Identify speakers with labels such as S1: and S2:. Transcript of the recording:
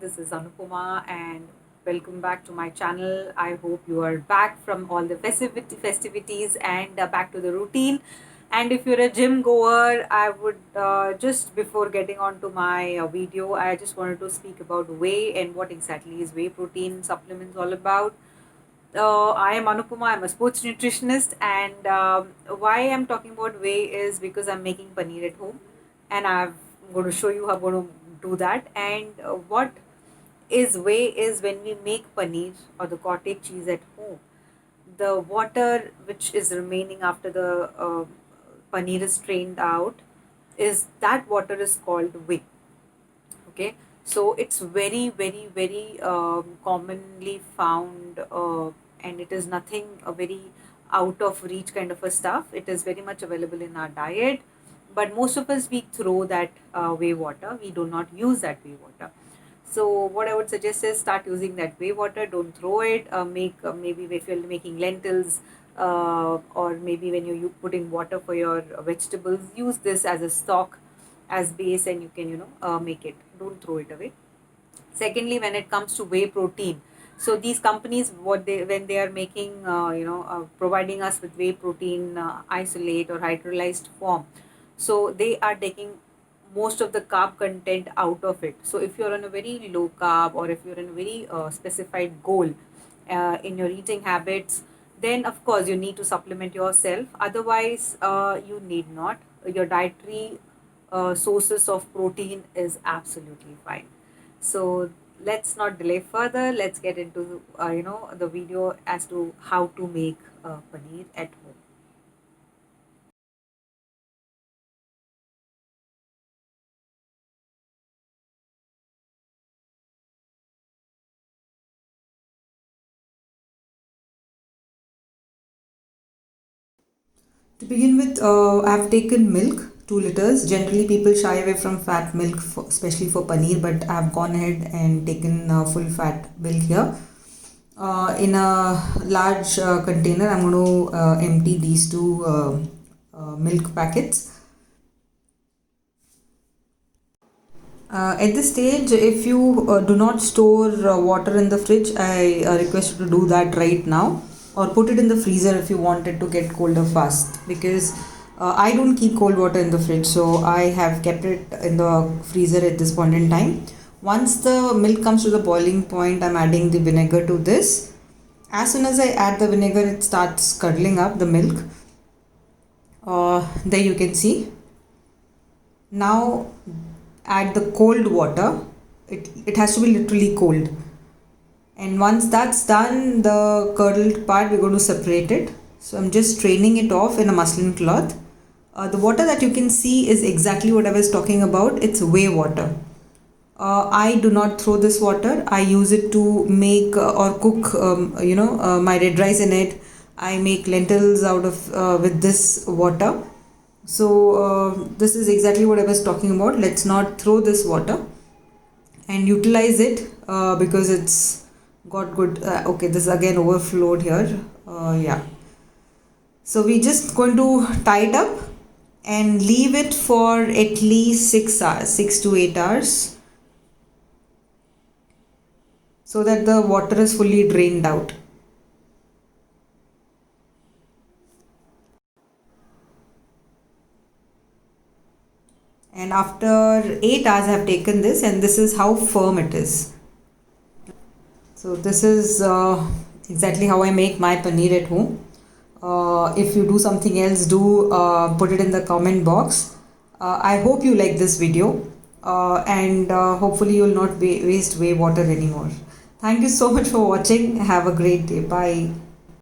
S1: This is Anupama and welcome back to my channel. I hope you are back from all the festivities and back to the routine. And if you're a gym goer, I would just before getting on to my video, I just wanted to speak about whey and what exactly is whey protein supplements all about. I am Anupama. I'm a sports nutritionist, and why I'm talking about whey is because I'm making paneer at home, and I'm going to show you how I'm going to do that. And what is whey is when we make paneer or the cottage cheese at home, the water which is remaining after the paneer is strained out, is that water is called whey. Okay, so it's very commonly found, and it is nothing very out of reach kind of a stuff. It is very much available in our diet, but most of us we throw that whey water. We do not use that whey water. So what I would suggest is start using that whey water. Don't throw it. Make maybe if you're making lentils, or maybe when you put in water for your vegetables, use this as a stock, as base, and you can make it. Don't throw it away. Secondly, when it comes to whey protein, so these companies, what they when they are making providing us with whey protein isolate or hydrolyzed form, so they are taking most of the carb content out of it. So if you're on a very low carb, or if you're in a very specified goal in your eating habits, then of course you need to supplement yourself. Otherwise, you need not. Your dietary sources of protein is absolutely fine. So let's not delay further. Let's get into the video as to how to make paneer at home.
S2: To begin with, I've taken milk, 2 liters. Generally, people shy away from fat milk, especially for paneer, but I've gone ahead and taken full fat milk here. In a large container, I'm going to empty these two milk packets. At this stage, if you do not store water in the fridge, I request you to do that right now, or put it in the freezer if you want it to get colder fast, because I don't keep cold water in the fridge, so I have kept it in the freezer at this point in time. Once the milk comes to the boiling point, I'm adding the vinegar to this. As soon as I add the vinegar, it starts curdling up the milk. There you can see. Now add the cold water. It has to be literally cold. And once that's done, the curdled part, we're going to separate it. So I'm just straining it off in a muslin cloth. The water that you can see is exactly what I was talking about. It's whey water. I do not throw this water. I use it to make or cook, my red rice in it. I make lentils out of with this water. So this is exactly what I was talking about. Let's not throw this water and utilize it because it's got good. Okay, this again overflowed here. Yeah. So we just going to tie it up and leave it for at least 6 hours, 6 to 8 hours, so that the water is fully drained out. And after 8 hours I have taken this, and this is how firm it is. So this is exactly how I make my paneer at home. If you do something else, do put it in the comment box. I hope you like this video, and hopefully you will not waste whey water anymore. Thank you so much for watching. Have a great day. Bye.